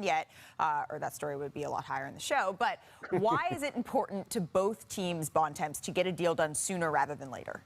yet, or that story would be a lot higher in the show. But why is it important to both teams, Bontemps, to get a deal done sooner rather than later?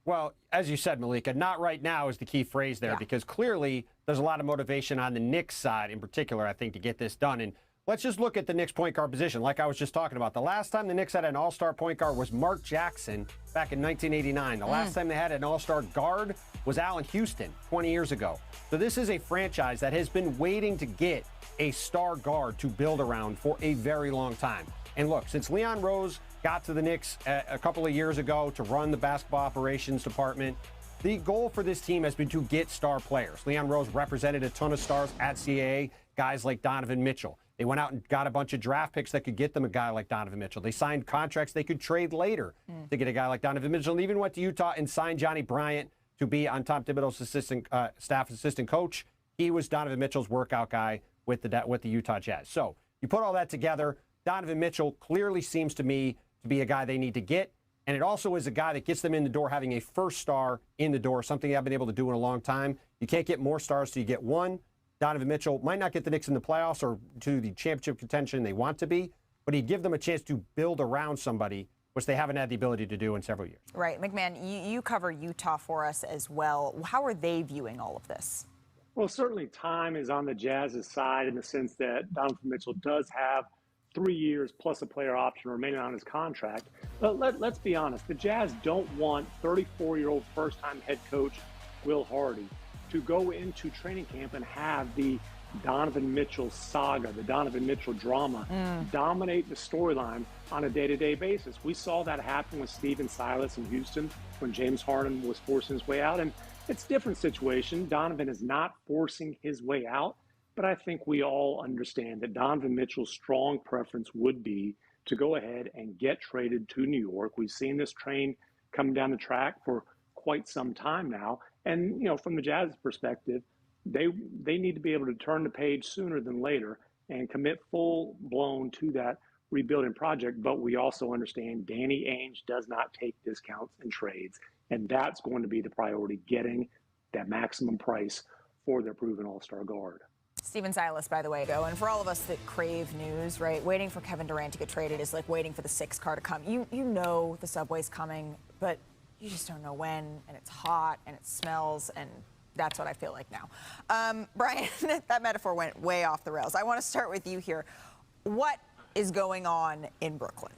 Well, as you said, Malika, not right now is the key phrase there, because clearly there's a lot of motivation on the Knicks side in particular, I think, to get this done. And let's just look at the Knicks point guard position, like I was just talking about. The last time the Knicks had an all-star point guard was Mark Jackson back in 1989. The last time they had an all-star guard was Allen Houston 20 years ago. So this is a franchise that has been waiting to get a star guard to build around for a very long time. And look, since Leon Rose got to the Knicks a couple of years ago to run the basketball operations department, the goal for this team has been to get star players. Leon Rose represented a ton of stars at CAA, guys like Donovan Mitchell. They went out and got a bunch of draft picks that could get them a guy like Donovan Mitchell. They signed contracts they could trade later to get a guy like Donovan Mitchell, and even went to Utah and signed Johnny Bryant to be on Tom Thibodeau's staff assistant coach. He was Donovan Mitchell's workout guy with the Utah Jazz. So you put all that together, Donovan Mitchell clearly seems to me to be a guy they need to get. And it also is a guy that gets them in the door, having a first star in the door, something they haven't been able to do in a long time. You can't get more stars till you get one. Donovan Mitchell might not get the Knicks in the playoffs or to the championship contention they want to be, but he'd give them a chance to build around somebody, which they haven't had the ability to do in several years. Right. McMahon, you cover Utah for us as well. How are they viewing all of this? Well, certainly time is on the Jazz's side in the sense that Donovan Mitchell does have 3 years plus a player option remaining on his contract. But let's be honest, the Jazz don't want 34-year-old first-time head coach Will Hardy to go into training camp and have the Donovan Mitchell saga, the Donovan Mitchell drama, dominate the storyline on a day-to-day basis. We saw that happen with Stephen Silas in Houston when James Harden was forcing his way out. And it's a different situation. Donovan is not forcing his way out. But I think we all understand that Donovan Mitchell's strong preference would be to go ahead and get traded to New York. We've seen this train coming down the track for quite some time now. And, you know, from the Jazz's perspective, they need to be able to turn the page sooner than later and commit full-blown to that rebuilding project. But we also understand Danny Ainge does not take discounts in trades. And that's going to be the priority, getting that maximum price for their proven all-star guard. Stephen Silas, by the way, and for all of us that crave news, right, waiting for Kevin Durant to get traded is like waiting for the 6 car to come. You know the subway's coming, but you just don't know when, and it's hot, and it smells, and that's what I feel like now. Brian, that metaphor went way off the rails. I want to start with you here. What is going on in Brooklyn?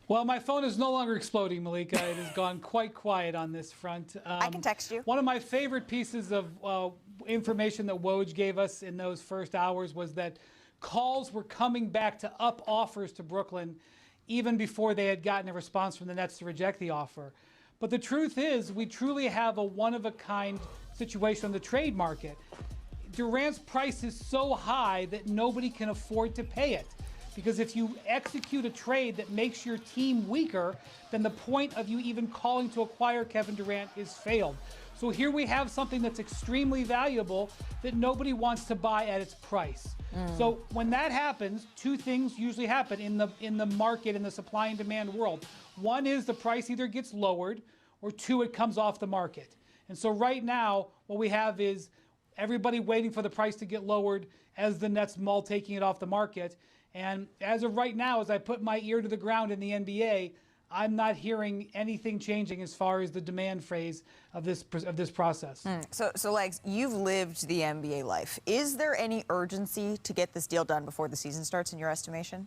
Well, my phone is no longer exploding, Malika. It has gone quite quiet on this front. I can text you. One of my favorite pieces of information that Woj gave us in those first hours was that calls were coming back to up offers to Brooklyn even before they had gotten a response from the Nets to reject the offer. But the truth is, we truly have a one-of-a-kind situation on the trade market. Durant's price is so high that nobody can afford to pay it. Because if you execute a trade that makes your team weaker, then the point of you even calling to acquire Kevin Durant is failed. So here we have something that's extremely valuable that nobody wants to buy at its price. So when that happens, 2 things usually happen in the market, in the supply and demand world. One is the price either gets lowered, or 2, it comes off the market. And so right now, what we have is everybody waiting for the price to get lowered as the Nets mull taking it off the market. And as of right now, as I put my ear to the ground in the NBA, I'm not hearing anything changing as far as the demand phase of this process. So Legs, you've lived the NBA life. Is there any urgency to get this deal done before the season starts in your estimation?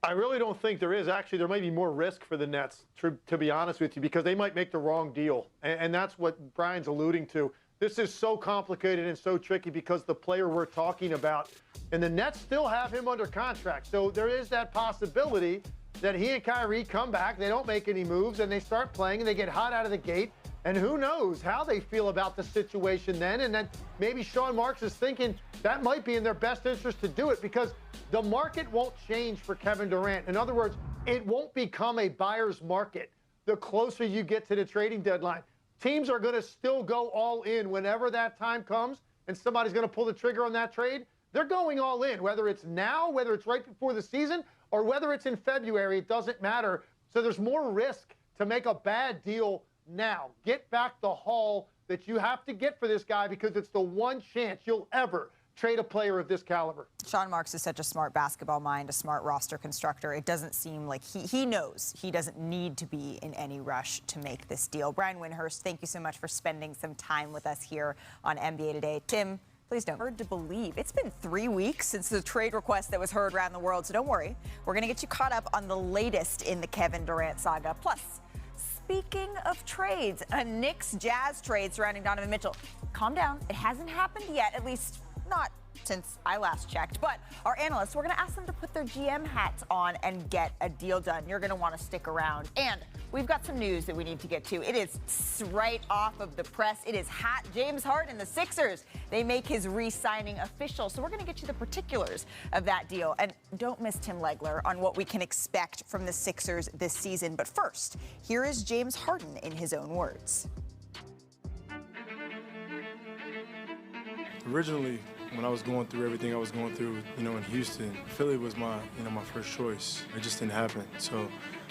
I really don't think there is. Actually, there might be more risk for the Nets, to be honest with you, because they might make the wrong deal. And that's what Brian's alluding to. This is so complicated and so tricky because the player we're talking about, and the Nets still have him under contract. So there is that possibility that he and Kyrie come back, they don't make any moves, and they start playing, and they get hot out of the gate. And who knows how they feel about the situation then. And then maybe Sean Marks is thinking that might be in their best interest to do it because the market won't change for Kevin Durant. In other words, it won't become a buyer's market the closer you get to the trading deadline. Teams are going to still go all in whenever that time comes and somebody's going to pull the trigger on that trade. They're going all in, whether it's now, whether it's right before the season, or whether it's in February. It doesn't matter. So there's more risk to make a bad deal now. Get back the haul that you have to get for this guy because it's the one chance you'll ever trade a player of this caliber. Sean Marks is such a smart basketball mind, a smart roster constructor. It doesn't seem like he knows he doesn't need to be in any rush to make this deal. Brian Windhorst, thank you so much for spending some time with us here on NBA Today. Tim, please don't. Hard to believe. It's been 3 weeks since the trade request that was heard around the world, so don't worry. We're going to get you caught up on the latest in the Kevin Durant saga. Plus, speaking of trades, a Knicks Jazz trade surrounding Donovan Mitchell. Calm down. It hasn't happened yet, at least not since I last checked. But our analysts, we're going to ask them to put their GM hats on and get a deal done. You're going to want to stick around. And we've got some news that we need to get to. It is right off of the press. It is hot. James Harden, the Sixers, they make his re-signing official. So we're going to get you the particulars of that deal. And don't miss Tim Legler on what we can expect from the Sixers this season. But first, here is James Harden in his own words. Originally, when I was going through everything I was going through, in Houston, Philly was my first choice. It just didn't happen. So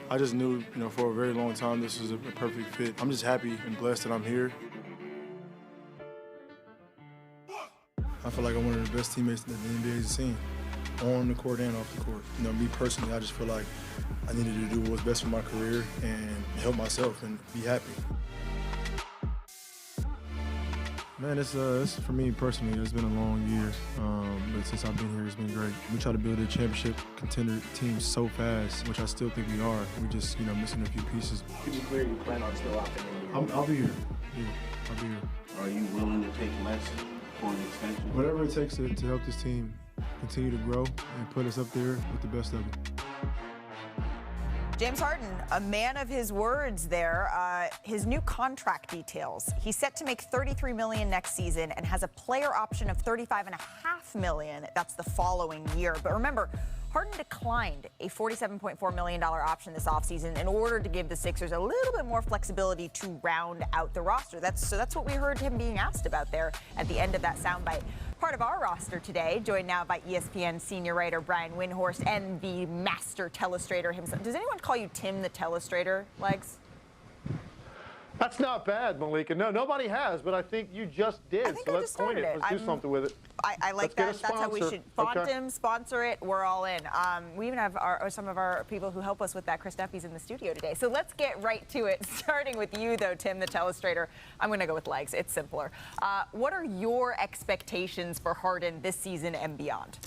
I just knew, for a very long time this was a perfect fit. I'm just happy and blessed that I'm here. I feel like I'm one of the best teammates that the NBA has seen, on the court and off the court. Me personally, I just feel like I needed to do what was best for my career and help myself and be happy. Man, it's for me personally, it's been a long year, but since I've been here, it's been great. We try to build a championship contender team so fast, which I still think we are. We just, missing a few pieces. To be clear, you plan on still out there? I'll be here. Yeah, I'll be here. Are you willing to take less for an extension? Whatever it takes to help this team continue to grow and put us up there with the best of it. James Harden, a man of his words there. His new contract details. He's set to make $33 million next season and has a player option of $35.5 million. That's the following year. But remember, Harden declined a $47.4 million option this offseason in order to give the Sixers a little bit more flexibility to round out the roster. That's what we heard him being asked about there at the end of that soundbite. Part of our roster today, joined now by ESPN senior writer Brian Windhorst and the master telestrator himself. Does anyone call you Tim the telestrator, Legs? That's not bad, Malika. No, nobody has, but I think you just did. I think so I let's just started point it. it. Let's do something with it. I like Let's that. That's how we should font him, sponsor it. We're all in. We even have some of our people who help us with that. Chris Duffy's in the studio today. So let's get right to it. Starting with you, though, Tim, the telestrator. I'm going to go with Legs. It's simpler. What are your expectations for Harden this season and beyond?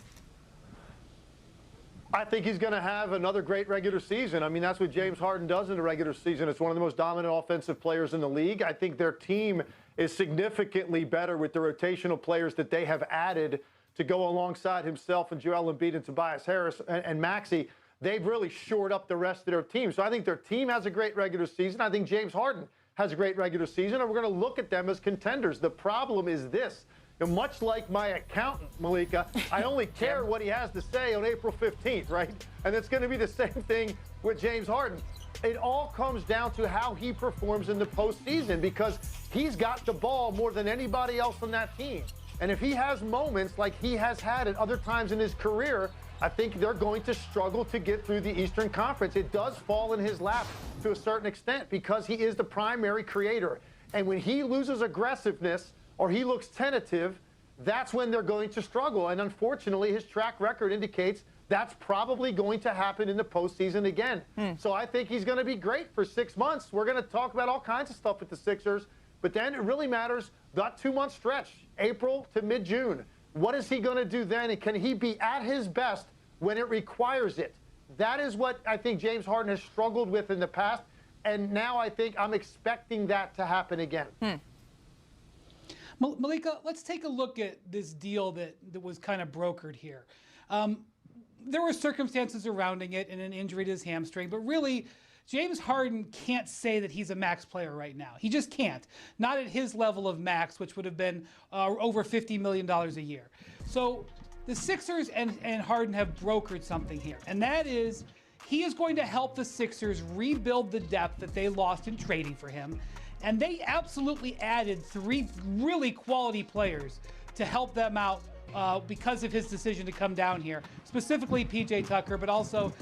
I think he's going to have another great regular season. I mean, that's what James Harden does in the regular season. It's one of the most dominant offensive players in the league. I think their team is significantly better with the rotational players that they have added to go alongside himself and Joel Embiid and Tobias Harris and Maxey. They've really shored up the rest of their team. So I think their team has a great regular season. I think James Harden has a great regular season, and we're going to look at them as contenders. The problem is this. Much like my accountant, Malika, I only care what he has to say on April 15th, right? And it's going to be the same thing with James Harden. It all comes down to how he performs in the postseason, because he's got the ball more than anybody else on that team. And if he has moments like he has had at other times in his career, I think they're going to struggle to get through the Eastern Conference. It does fall in his lap to a certain extent because he is the primary creator. And when he loses aggressiveness or he looks tentative, that's when they're going to struggle. And unfortunately, his track record indicates that's probably going to happen in the postseason again. So I think he's going to be great for 6 months. We're going to talk about all kinds of stuff with the Sixers, but then it really matters that 2-month stretch, April to mid-June. What is he going to do then, and can he be at his best when it requires it? That is what I think James Harden has struggled with in the past, and now I think I'm expecting that to happen again. Malika, let's take a look at this deal that was kind of brokered here. There were circumstances surrounding it and an injury to his hamstring, but really, James Harden can't say that he's a max player right now. He just can't. Not at his level of max, which would have been over $50 million a year. So the Sixers and Harden have brokered something here, and that is he is going to help the Sixers rebuild the depth that they lost in trading for him. And they absolutely added 3 really quality players to help them out because of his decision to come down here, specifically P.J. Tucker, but also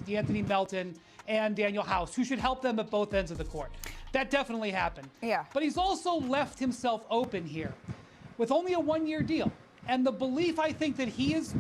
D'Anthony Melton and Daniel House, who should help them at both ends of the court. That definitely happened. Yeah. But he's also left himself open here with only a one-year deal. And the belief I think that he is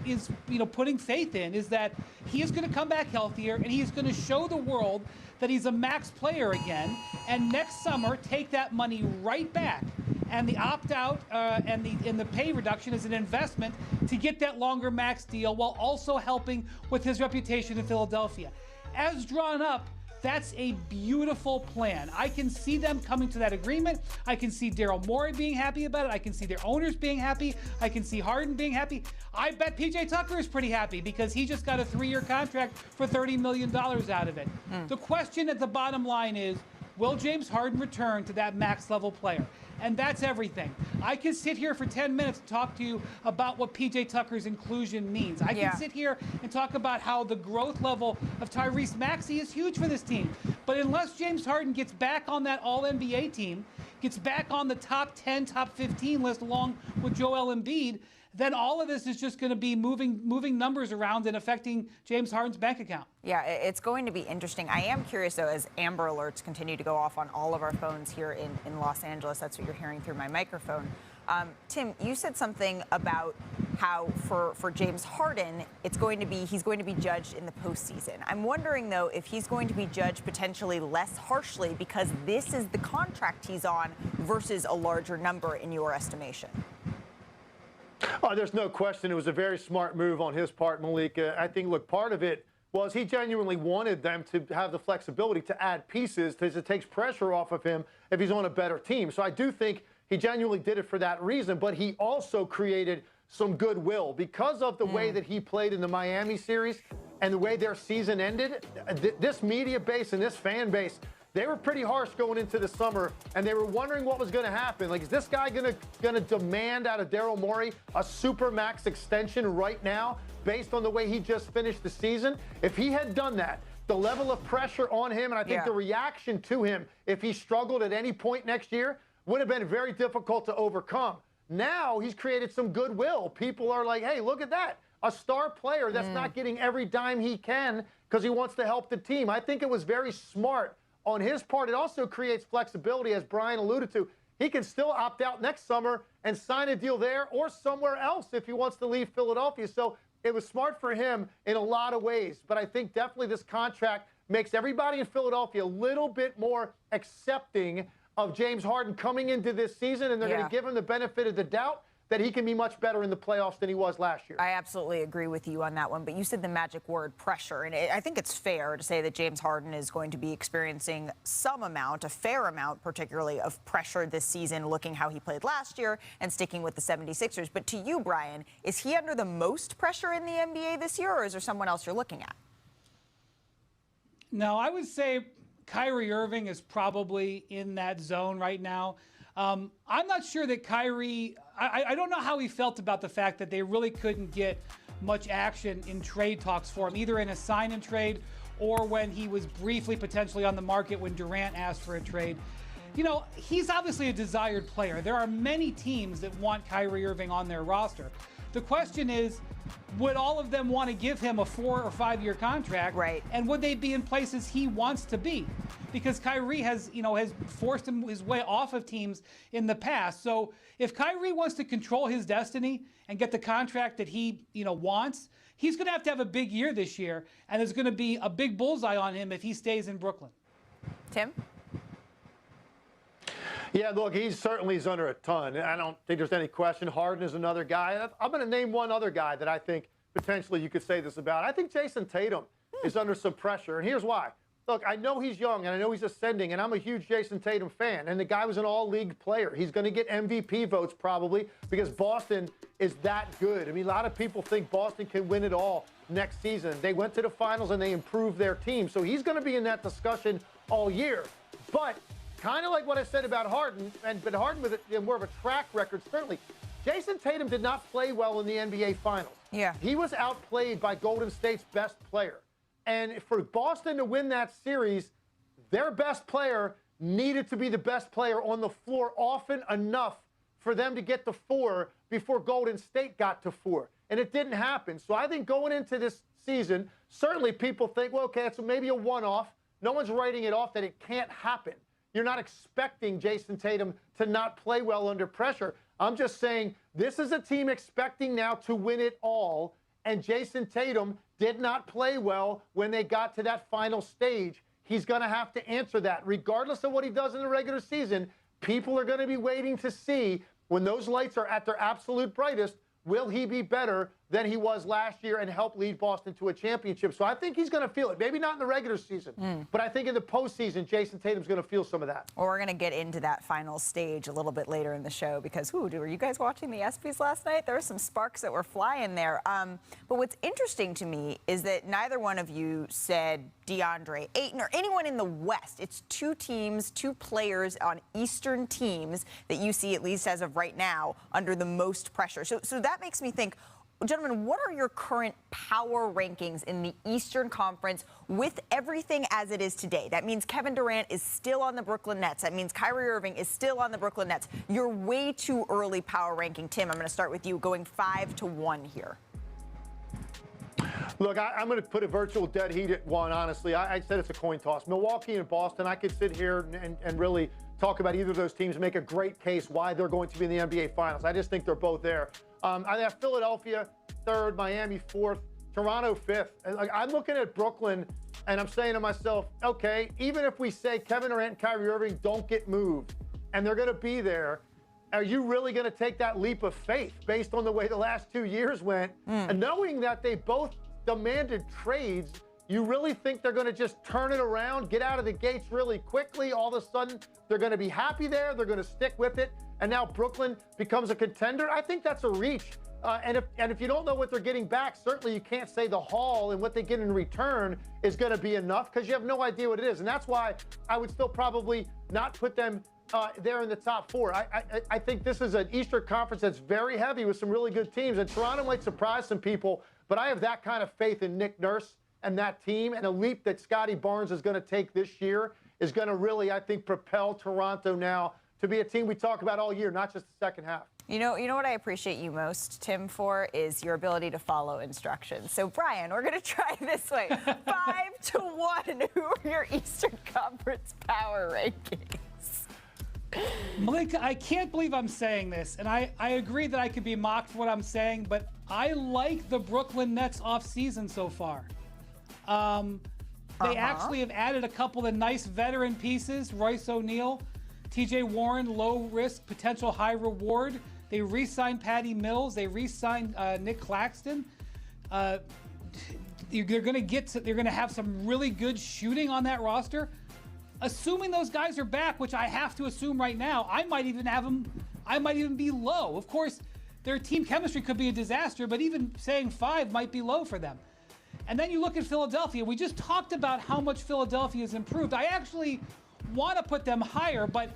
putting faith in is that he is going to come back healthier and he is going to show the world that he's a max player again, and next summer take that money right back. And the opt-out and the pay reduction is an investment to get that longer max deal while also helping with his reputation in Philadelphia. As drawn up, that's a beautiful plan. I can see them coming to that agreement. I can see Daryl Morey being happy about it. I can see their owners being happy. I can see Harden being happy. I bet PJ Tucker is pretty happy because he just got a 3-year contract for $30 million out of it. The question at the bottom line is, will James Harden return to that max level player? And that's everything. I can sit here for 10 minutes and talk to you about what PJ Tucker's inclusion means. I can sit here and talk about how the growth level of Tyrese Maxey is huge for this team. But unless James Harden gets back on that All-NBA team, gets back on the top 10, top 15 list along with Joel Embiid, then all of this is just going to be moving numbers around and affecting James Harden's bank account. Yeah, it's going to be interesting. I am curious, though, as Amber Alerts continue to go off on all of our phones here in Los Angeles. That's what you're hearing through my microphone. Tim, you said something about how for James Harden, he's going to be judged in the postseason. I'm wondering, though, if he's going to be judged potentially less harshly because this is the contract he's on versus a larger number in your estimation. Oh, there's no question. It was a very smart move on his part, Malik. I think, look, part of it was he genuinely wanted them to have the flexibility to add pieces because it takes pressure off of him if he's on a better team. So I do think he genuinely did it for that reason, but he also created some goodwill because of the way that he played in the Miami series and the way their season ended. This media base and this fan base, they were pretty harsh going into the summer, and they were wondering what was going to happen. Like, is this guy going to demand out of Daryl Morey a super max extension right now based on the way he just finished the season? If he had done that, the level of pressure on him, and I think the reaction to him, if he struggled at any point next year, would have been very difficult to overcome. Now he's created some goodwill. People are like, hey, look at that. A star player that's not getting every dime he can because he wants to help the team. I think it was very smart on his part. It also creates flexibility, as Brian alluded to. He can still opt out next summer and sign a deal there or somewhere else if he wants to leave Philadelphia. So it was smart for him in a lot of ways. But I think definitely this contract makes everybody in Philadelphia a little bit more accepting of James Harden coming into this season, and they're going to give him the benefit of the doubt that he can be much better in the playoffs than he was last year. I absolutely agree with you on that one, but you said the magic word, pressure, and I think it's fair to say that James Harden is going to be experiencing some amount, a fair amount particularly, of pressure this season, looking how he played last year and sticking with the 76ers. But to you, Brian, is he under the most pressure in the NBA this year, or is there someone else you're looking at? No, I would say Kyrie Irving is probably in that zone right now. I'm not sure that Kyrie, I don't know how he felt about the fact that they really couldn't get much action in trade talks for him, either in a sign and trade or when he was briefly potentially on the market when Durant asked for a trade. You know, he's obviously a desired player. There are many teams that want Kyrie Irving on their roster. The question is, would all of them want to give him a 4 or 5 year contract? Right. And would they be in places he wants to be? Because Kyrie has forced his way off of teams in the past. So if Kyrie wants to control his destiny and get the contract that he, wants, he's going to have a big year this year, and there's going to be a big bullseye on him if he stays in Brooklyn. Tim? Yeah, look, he certainly is under a ton. I don't think there's any question. Harden is another guy. I'm going to name one other guy that I think potentially you could say this about. I think Jason Tatum is under some pressure, and here's why. Look, I know he's young, and I know he's ascending, and I'm a huge Jason Tatum fan, and the guy was an all-league player. He's going to get MVP votes probably because Boston is that good. I mean, a lot of people think Boston can win it all next season. They went to the finals, and they improved their team, so he's going to be in that discussion all year. But kind of like what I said about Harden, but Harden with more of a track record, certainly. Jason Tatum did not play well in the NBA Finals. Yeah. He was outplayed by Golden State's best player. And for Boston to win that series, their best player needed to be the best player on the floor often enough for them to get to 4 before Golden State got to 4. And it didn't happen. So I think going into this season, certainly people think, well, okay, it's maybe a one-off. No one's writing it off that it can't happen. you're not expecting Jason Tatum to not play well under pressure. I'm just saying this is a team expecting now to win it all, and Jason Tatum did not play well when they got to that final stage. He's going to have to answer that. Regardless of what he does in the regular season, people are going to be waiting to see when those lights are at their absolute brightest, will he be better than he was last year and help lead Boston to a championship? So I think he's going to feel it. Maybe not in the regular season, but I think in the postseason, Jason Tatum's going to feel some of that. Well, we're going to get into that final stage a little bit later in the show because, were you guys watching the ESPYs last night? There were some sparks that were flying there. But what's interesting to me is that neither one of you said DeAndre Ayton or anyone in the West. It's two teams, two players on Eastern teams that you see, at least as of right now, under the most pressure. So that makes me think, gentlemen, what are your current power rankings in the Eastern Conference with everything as it is today? That means Kevin Durant is still on the Brooklyn Nets. That means Kyrie Irving is still on the Brooklyn Nets. You're way too early power ranking. Tim, I'm going to start with you, going 5-1 here. Look, I'm going to put a virtual dead heat at 1, honestly. I said it's a coin toss. Milwaukee and Boston, I could sit here and really talk about either of those teams, make a great case why they're going to be in the NBA Finals. I just think they're both there. I have Philadelphia 3rd, Miami 4th, Toronto 5th. I'm looking at Brooklyn, and I'm saying to myself, okay, even if we say Kevin Durant and Kyrie Irving don't get moved, and they're going to be there, are you really going to take that leap of faith based on the way the last 2 years went? And knowing that they both demanded trades, you really think they're going to just turn it around, get out of the gates really quickly? All of a sudden, they're going to be happy there, they're going to stick with it, and now Brooklyn becomes a contender? I think that's a reach. And if you don't know what they're getting back, certainly you can't say the haul and what they get in return is going to be enough because you have no idea what it is. And that's why I would still probably not put them there in the top 4. I think this is an Eastern Conference that's very heavy with some really good teams. And Toronto might surprise some people, but I have that kind of faith in Nick Nurse and that team. And a leap that Scotty Barnes is going to take this year is going to really, I think, propel Toronto now to be a team we talk about all year, not just the second half. You know what I appreciate you most, Tim, for is your ability to follow instructions. So, Brian, we're going to try this way. 5-1. Who are your Eastern Conference power rankings? Malika, I can't believe I'm saying this, and I agree that I could be mocked for what I'm saying, but I like the Brooklyn Nets offseason so far. They actually have added a couple of nice veteran pieces, Royce O'Neal, TJ Warren, low risk, potential high reward. They re-signed Patty Mills. They re-signed Nick Claxton. They're going to have some really good shooting on that roster. Assuming those guys are back, which I have to assume right now, I might even be low. Of course, their team chemistry could be a disaster, but even saying 5 might be low for them. And then you look at Philadelphia. We just talked about how much Philadelphia has improved. I actually want to put them higher, but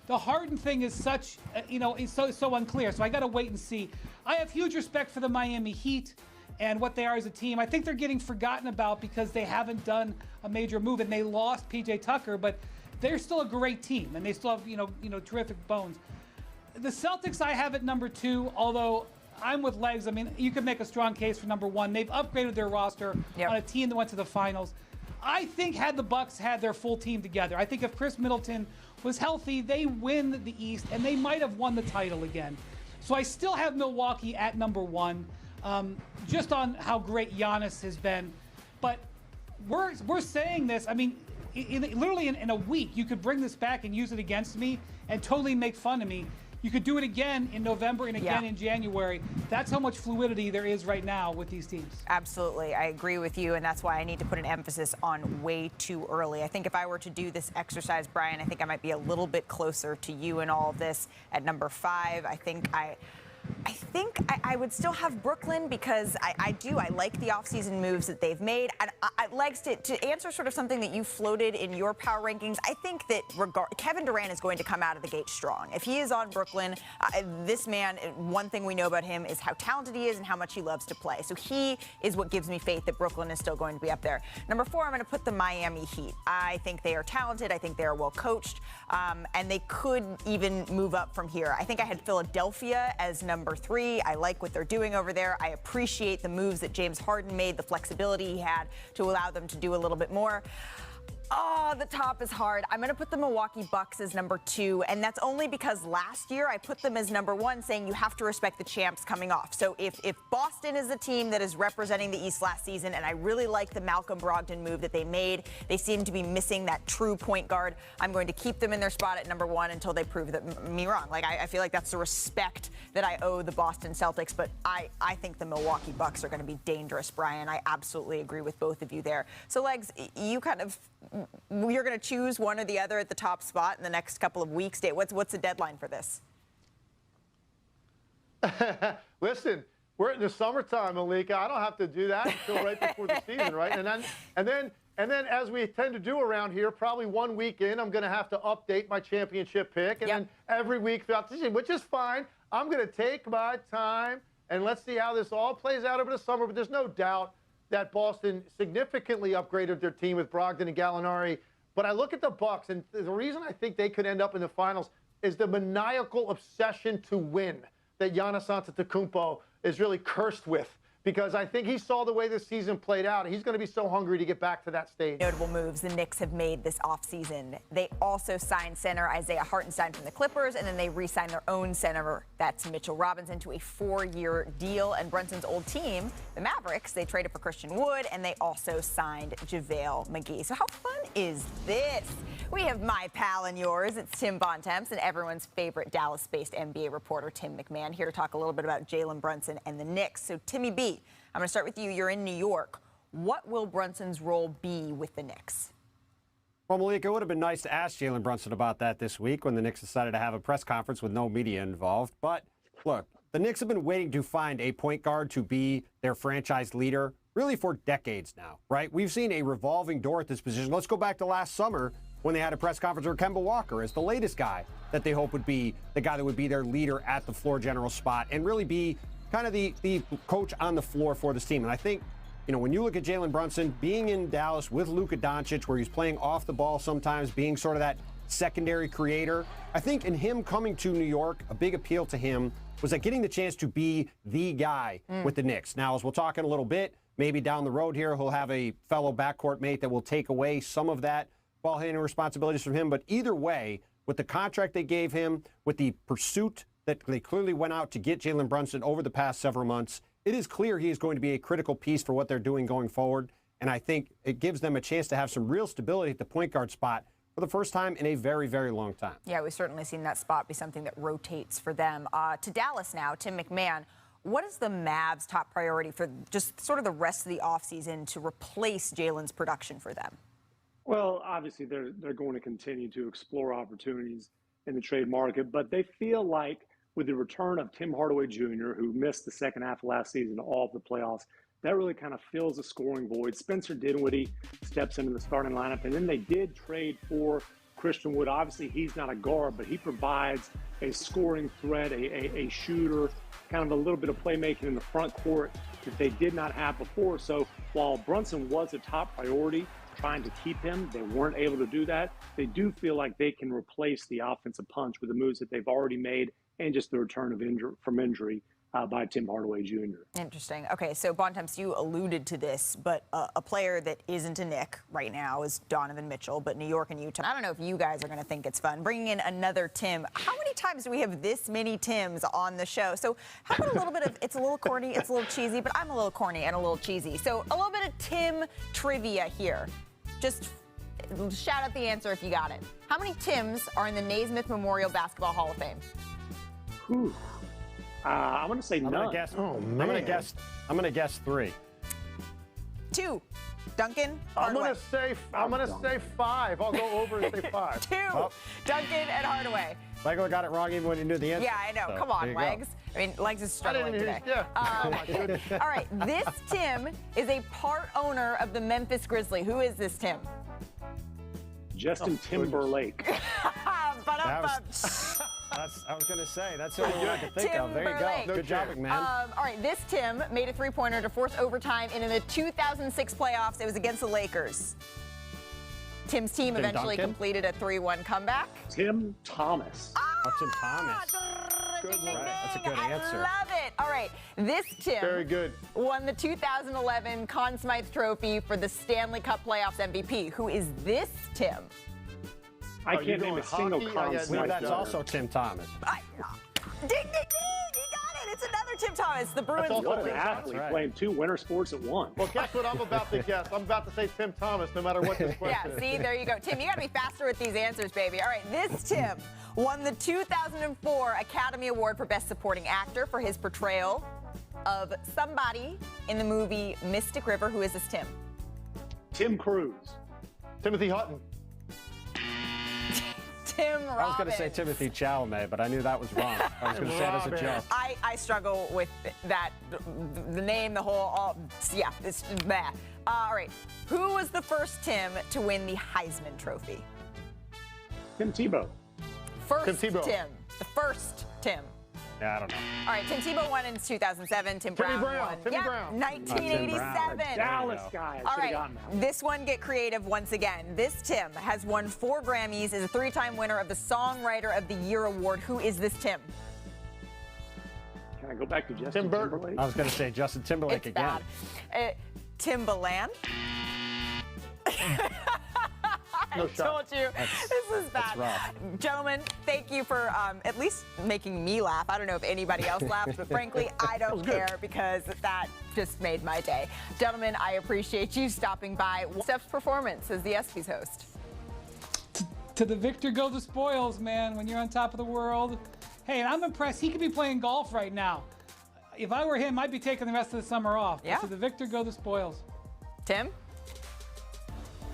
the Harden thing is such, is so unclear. So I got to wait and see. I have huge respect for the Miami Heat and what they are as a team. I think they're getting forgotten about because they haven't done a major move and they lost PJ Tucker, but they're still a great team and they still have terrific bones. The Celtics I have at number 2, although I'm with legs. I mean, you could make a strong case for number 1. They've upgraded their roster on a team that went to the finals. I think had the Bucks had their full team together, I think if Chris Middleton was healthy, they win the East and they might have won the title again. So I still have Milwaukee at number 1, just on how great Giannis has been. But we're saying this. I mean, literally in a week, you could bring this back and use it against me and totally make fun of me. You could do it again in November and again in January. That's how much fluidity there is right now with these teams. Absolutely. I agree with you, and that's why I need to put an emphasis on way too early. I think if I were to do this exercise, Brian, I think I might be a little bit closer to you in all of this at number 5. I think I would still have Brooklyn because I like the offseason moves that they've made. And Legs, to answer sort of something that you floated in your power rankings, I think that Kevin Durant is going to come out of the gate strong. If he is on Brooklyn, this man, one thing we know about him is how talented he is and how much he loves to play. So he is what gives me faith that Brooklyn is still going to be up there. Number 4, I'm going to put the Miami Heat. I think they are talented. I think they are well coached. And they could even move up from here. I think I had Philadelphia as number 3. I like what they're doing over there. I appreciate the moves that James Harden made, the flexibility he had to allow them to do a little bit more. Oh, the top is hard. I'm going to put the Milwaukee Bucks as number 2, and that's only because last year I put them as number 1, saying you have to respect the champs coming off. So if Boston is a team that is representing the East last season, and I really like the Malcolm Brogdon move that they made, they seem to be missing that true point guard. I'm going to keep them in their spot at number 1 until they prove me wrong. Like, I feel like that's the respect that I owe the Boston Celtics, but I think the Milwaukee Bucks are going to be dangerous, Brian. I absolutely agree with both of you there. So, Legs, you're going to choose one or the other at the top spot in the next couple of weeks. What's the deadline for this? Listen, we're in the summertime, Malika. I don't have to do that until right before the season, right? And then, as we tend to do around here, probably 1 week in, I'm going to have to update my championship pick, and then every week throughout the season, which is fine. I'm going to take my time, and let's see how this all plays out over the summer. But there's no doubt that Boston significantly upgraded their team with Brogdon and Gallinari. But I look at the Bucks, and the reason I think they could end up in the finals is the maniacal obsession to win that Giannis Antetokounmpo is really cursed with. Because I think he saw the way this season played out. He's going to be so hungry to get back to that stage. Notable moves the Knicks have made this offseason. They also signed center Isaiah Hartenstein from the Clippers, and then they re-signed their own center, that's Mitchell Robinson, to a 4-year deal. And Brunson's old team, the Mavericks, they traded for Christian Wood, and they also signed JaVale McGee. So how fun is this? We have my pal and yours. It's Tim Bontemps and everyone's favorite Dallas-based NBA reporter, Tim McMahon, here to talk a little bit about Jalen Brunson and the Knicks. So, Timmy B, I'm going to start with you. You're in New York. What will Brunson's role be with the Knicks? Well, Malika, it would have been nice to ask Jalen Brunson about that this week when the Knicks decided to have a press conference with no media involved. But, look, the Knicks have been waiting to find a point guard to be their franchise leader really for decades now, right? We've seen a revolving door at this position. Let's go back to last summer when they had a press conference where Kemba Walker is the latest guy that they hope would be the guy that would be their leader at the floor general spot and really be kind of the coach on the floor for this team. And I think, you know, when you look at Jalen Brunson being in Dallas with Luka Doncic, where he's playing off the ball sometimes, being sort of that secondary creator, I think in him coming to New York, a big appeal to him was that getting the chance to be the guy with the Knicks. Now, as we'll talk in a little bit, maybe down the road here, he'll have a fellow backcourt mate that will take away some of that ball handling responsibilities from him. But either way, with the contract they gave him, with the pursuit that they clearly went out to get Jalen Brunson over the past several months, it is clear he is going to be a critical piece for what they're doing going forward. And I think it gives them a chance to have some real stability at the point guard spot for the first time in a very, very long time. Yeah, we've certainly seen that spot be something that rotates for them. To Dallas now, Tim McMahon, what is the Mavs' top priority for just sort of the rest of the offseason to replace Jalen's production for them? Well, obviously, they're going to continue to explore opportunities in the trade market, but they feel like with the return of Tim Hardaway Jr., who missed the second half of last season, all of the playoffs, that really kind of fills the scoring void. Spencer Dinwiddie steps into the starting lineup, and then they did trade for Christian Wood. Obviously, he's not a guard, but he provides a scoring threat, a shooter, kind of a little bit of playmaking in the front court that they did not have before. So while Brunson was a top priority, trying to keep him, they weren't able to do that. They do feel like they can replace the offensive punch with the moves that they've already made and just the return of from injury by Tim Hardaway Jr. Interesting. Okay, so Bontemps, you alluded to this, but a player that isn't a Knick right now is Donovan Mitchell, but New York and Utah. I don't know if you guys are going to think it's fun bringing in another Tim. How many times do we have this many Tims on the show? So how about a little bit of, it's a little corny, it's a little cheesy, but I'm a little corny and a little cheesy. So a little bit of Tim trivia here. Just shout out the answer if you got it. How many Tims are in the Naismith Memorial Basketball Hall of Fame? Whew. I'm going to say none. I'm going to guess 3. 2. Duncan. I'm going to say 5. I'll go over and say 5. 2. Oh. Duncan and Hardaway. Legler got it wrong even when he knew the answer. Yeah, I know. So, come on, Legs. I mean, Legs is struggling today. Yeah. All right, this Tim is a part owner of the Memphis Grizzlies. Who is this Tim? Justin Timberlake. I was going to say, that's the only one I could think of. There you go. Good job, man. All right, this Tim made a three-pointer to force overtime, and in the 2006 playoffs, it was against the Lakers. Tim's team eventually completed a 3-1 comeback. Tim Thomas. Tim Thomas. Good one. Right, that's a good answer. I love it. All right, this Tim Very good. won the 2011 Conn Smythe Trophy for the Stanley Cup Playoffs MVP. Who is this Tim? I you can't name going a single hockey? Conn Yeah, Smythe That's winner. also Tim Thomas. Ding, ding, ding! He got it. It's another Tim Thomas. The Bruins. also What an That's athlete right. playing two winter sports at once. Well, guess what I'm about to guess? I'm about to say Tim Thomas, no matter what this question Yeah, is. see, there you go. Tim, you got to be faster with these answers, baby. All right, this Tim won the 2004 Academy Award for Best Supporting Actor for his portrayal of somebody in the movie Mystic River. Who is this Tim? Tim Cruise. Timothy Hutton. Tim Robbins. I was going to say Timothy Chalamet, but I knew that was wrong. I was going to say it as a joke. I struggle with that, the name, the whole, yeah, it's bad. All right, who was the first Tim to win the Heisman Trophy? Tim Tebow. First Tim Tebow. Tim, the first Tim. Yeah, I don't know. All right, Tim Tebow won in 2007. Timmy Brown. won. Timmy Yeah, Brown. 1987. Dallas guy. I All should have right, gotten that. this one get creative once again. This Tim has won 4 Grammys, is a 3-time winner of the Songwriter of the Year award. Who is this Tim? Can I go back to Justin Tim Burton. Timberlake? I was going to say Justin Timberlake It's again. bad. Timbaland. No I shot. told you this is bad. rough. Gentlemen, thank you for at least making me laugh. I don't know if anybody else laughed, but frankly, I don't care because that just made my day. Gentlemen, I appreciate you stopping by. Steph's performance as the ESPYs host. To the victor go the spoils, man, when you're on top of the world. Hey, and I'm impressed. He could be playing golf right now. If I were him, I'd be taking the rest of the summer off. But Yeah. to the victor go the spoils. Tim?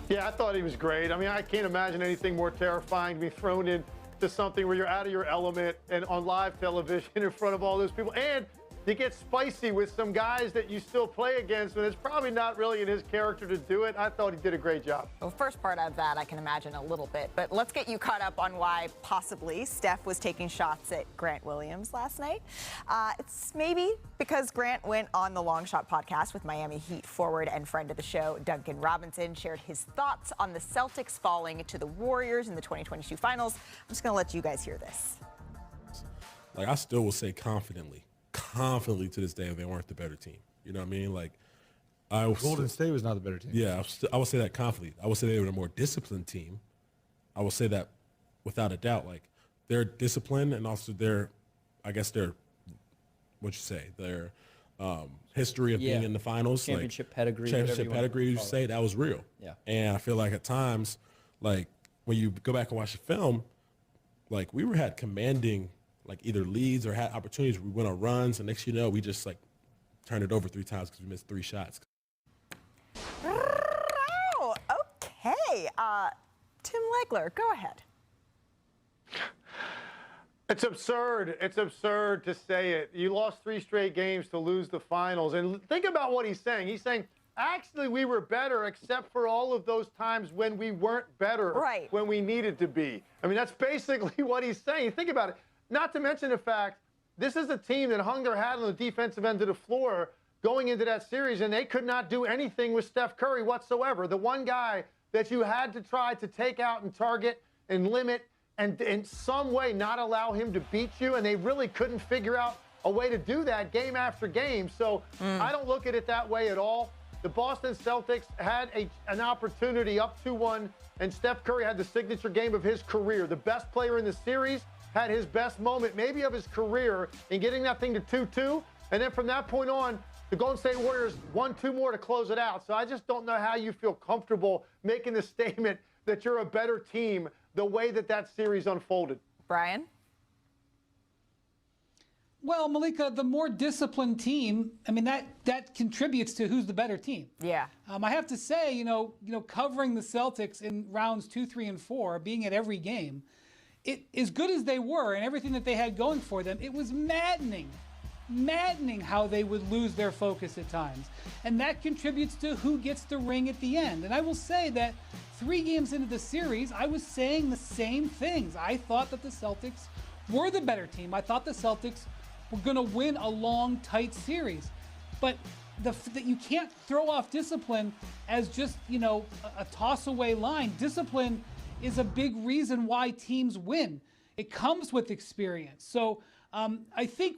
Yeah, I thought he was great. I mean, I can't imagine anything more terrifying to be thrown into something where you're out of your element and on live television in front of all those people. And you get spicy with some guys that you still play against, and it's probably not really in his character to do it. I thought he did a great job. Well, first part of that I can imagine a little bit, but let's get you caught up on why possibly Steph was taking shots at Grant Williams last night. It's maybe because Grant went on the Long Shot podcast with Miami Heat forward and friend of the show, Duncan Robinson, shared his thoughts on the Celtics falling to the Warriors in the 2022 finals. I'm just going to let you guys hear this. Like, I still will say confidently to this day, they weren't the better team. You know what I mean? Like, Golden State was not the better team. Yeah, I would say that confidently. I would say they were a more disciplined team. I would say that without a doubt. Like, their discipline and also their history of being in the finals. Championship pedigree. Championship pedigree, you say, that was real. Yeah. And I feel like at times, like, when you go back and watch the film, like, we had commanding, like, either leads or had opportunities. We went on runs, and next you know, we just, like, turned it over 3 times because we missed 3 shots. Oh, okay. Tim Legler, go ahead. It's absurd. It's absurd to say it. You lost 3 straight games to lose the finals. And think about what he's saying. He's saying, actually, we were better except for all of those times when we weren't better, Right. when we needed to be. I mean, that's basically what he's saying. Think about it. Not to mention the fact, this is a team that hung their hat on the defensive end of the floor going into that series, and they could not do anything with Steph Curry whatsoever. The one guy that you had to try to take out and target and limit and in some way not allow him to beat you, and they really couldn't figure out a way to do that game after game. So I don't look at it that way at all. The Boston Celtics had an opportunity up 2-1, and Steph Curry had the signature game of his career. The best player in the series had his best moment, maybe of his career, in getting that thing to 2-2. And then from that point on, the Golden State Warriors won 2 more to close it out. So I just don't know how you feel comfortable making the statement that you're a better team the way that series unfolded. Brian? Well, Malika, the more disciplined team, I mean, that contributes to who's the better team. Yeah. I have to say, you know, covering the Celtics in rounds 2, 3, and 4, being at every game, it as good as they were and everything that they had going for them, it was maddening how they would lose their focus at times. And that contributes to who gets the ring at the end. And I will say that 3 games into the series, I was saying the same things. I thought that the Celtics were the better team. I thought the Celtics were going to win a long, tight series. But that you can't throw off discipline as just, a toss-away line. Discipline is a big reason why teams win. It comes with experience. So I think,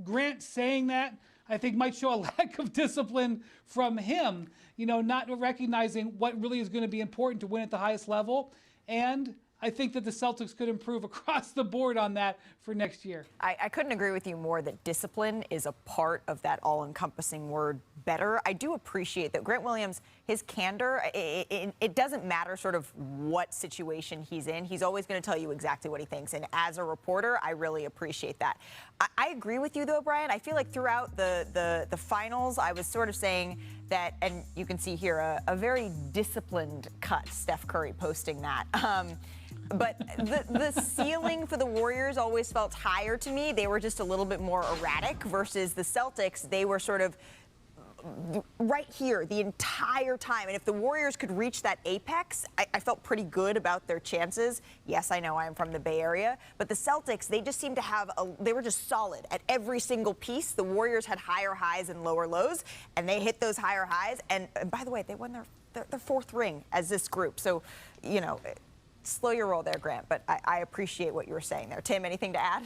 Grant saying that, I think might show a lack of discipline from him, not recognizing what really is going to be important to win at the highest level. And I think that the Celtics could improve across the board on that for next year. I couldn't agree with you more that discipline is a part of that all-encompassing word better. I do appreciate that Grant Williams, his candor, it doesn't matter sort of what situation he's in. He's always going to tell you exactly what he thinks. And as a reporter, I really appreciate that. I agree with you, though, Brian. I feel like throughout the finals, I was sort of saying that, and you can see here a very disciplined cut, Steph Curry posting that. But the ceiling for the Warriors always felt higher to me. They were just a little bit more erratic versus the Celtics. They were sort of right here the entire time. And if the Warriors could reach that apex, I felt pretty good about their chances. Yes, I know I am from the Bay Area, but the Celtics, they just seemed to have they were just solid at every single piece. The Warriors had higher highs and lower lows, and they hit those higher highs. And by the way, they won their fourth ring as this group. So, slow your roll there, Grant, but I appreciate what you were saying there. Tim, anything to add?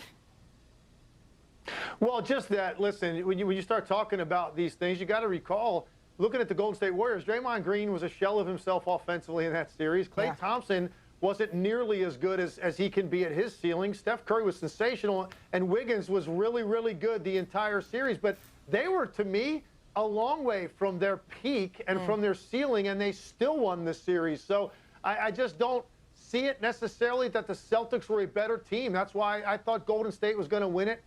Well, just that, listen, when you start talking about these things, you got to recall, looking at the Golden State Warriors, Draymond Green was a shell of himself offensively in that series. Klay Thompson wasn't nearly as good as he can be at his ceiling. Steph Curry was sensational, and Wiggins was really, really good the entire series. But they were, to me, a long way from their peak and from their ceiling, and they still won the series. So I just don't see it necessarily that the Celtics were a better team. That's why I thought Golden State was going to win it,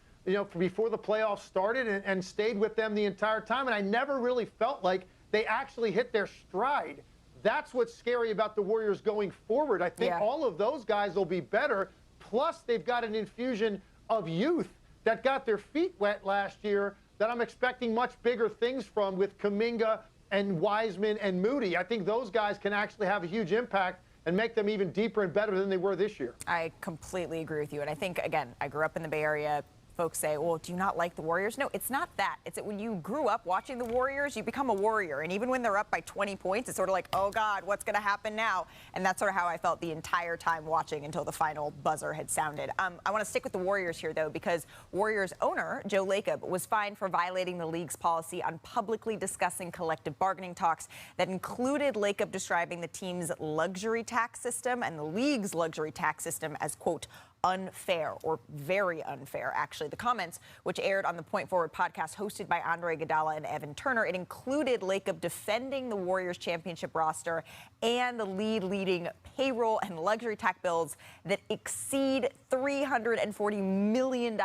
before the playoffs started and stayed with them the entire time. And I never really felt like they actually hit their stride. That's what's scary about the Warriors going forward. I think all of those guys will be better. Plus, they've got an infusion of youth that got their feet wet last year that I'm expecting much bigger things from with Kuminga and Wiseman and Moody. I think those guys can actually have a huge impact and make them even deeper and better than they were this year. I completely agree with you. And I think, again, I grew up in the Bay Area. Folks say, well, do you not like the Warriors? No, it's not that. It's that when you grew up watching the Warriors, you become a warrior. And even when they're up by 20 points, it's sort of like, oh, God, what's going to happen now? And that's sort of how I felt the entire time watching until the final buzzer had sounded. I want to stick with the Warriors here, though, because Warriors owner Joe Lacob was fined for violating the league's policy on publicly discussing collective bargaining talks that included Lacob describing the team's luxury tax system and the league's luxury tax system as, quote, unfair, or very unfair, actually. The comments, which aired on the Point Forward podcast hosted by Andre Iguodala and Evan Turner, it included Lacob defending the Warriors championship roster and the leading payroll and luxury tax bills that exceed $340 million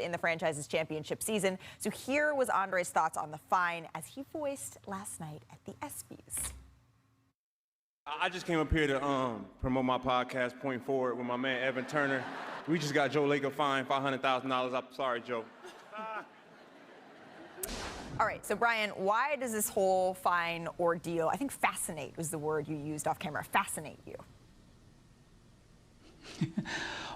in the franchise's championship season. So here was Andre's thoughts on the fine as he voiced last night at the ESPYs. I just came up here to promote my podcast, Point Forward, with my man Evan Turner. We just got Joe Lacob fined $500,000. I'm sorry, Joe. All right, so Brian, why does this whole fine ordeal, I think fascinate was the word you used off camera, fascinate you?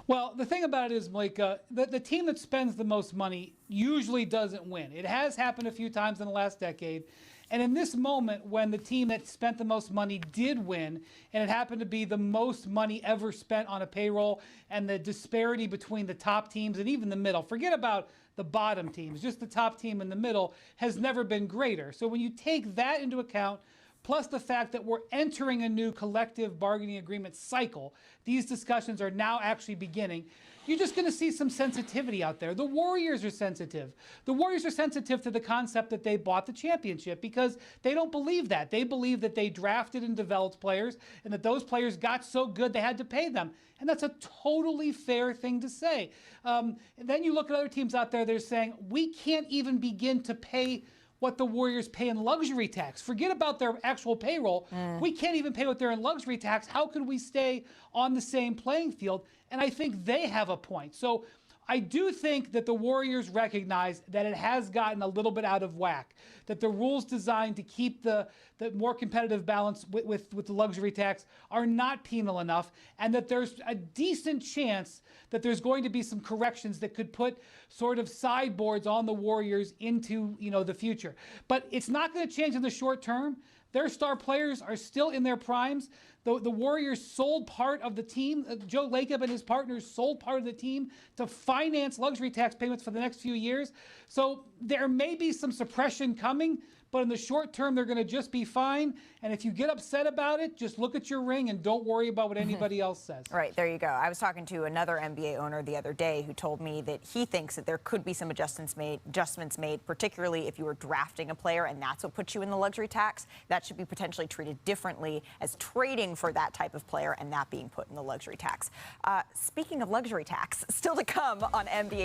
Well, the thing about it is, Malika, the team that spends the most money usually doesn't win. It has happened a few times in the last decade. And in this moment, when the team that spent the most money did win, and it happened to be the most money ever spent on a payroll, and the disparity between the top teams and even the middle, forget about the bottom teams, just the top team in the middle has never been greater. So when you take that into account, plus the fact that we're entering a new collective bargaining agreement cycle, these discussions are now actually beginning, you're just going to see some sensitivity out there. The Warriors are sensitive. The Warriors are sensitive to the concept that they bought the championship because they don't believe that. They believe that they drafted and developed players and that those players got so good they had to pay them. And that's a totally fair thing to say. Then you look at other teams out there that are saying, we can't even begin to pay what the Warriors pay in luxury tax. Forget about their actual payroll. We can't even pay what they're in luxury tax. How could we stay on the same playing field? And I think they have a point. So I do think that the Warriors recognize that it has gotten a little bit out of whack, that the rules designed to keep the more competitive balance with the luxury tax are not penal enough, and that there's a decent chance that there's going to be some corrections that could put sort of sideboards on the Warriors into the future. But it's not going to change in the short term. Their star players are still in their primes. The Warriors sold part of the team. Joe Lacob and his partners sold part of the team to finance luxury tax payments for the next few years. So there may be some suppression coming, but in the short term, they're going to just be fine. And if you get upset about it, just look at your ring and don't worry about what anybody else says. Right, there you go. I was talking to another NBA owner the other day who told me that he thinks that there could be some adjustments made, particularly if you were drafting a player and that's what puts you in the luxury tax. That should be potentially treated differently as trading for that type of player and that being put in the luxury tax. Speaking of luxury tax, still to come on NBA.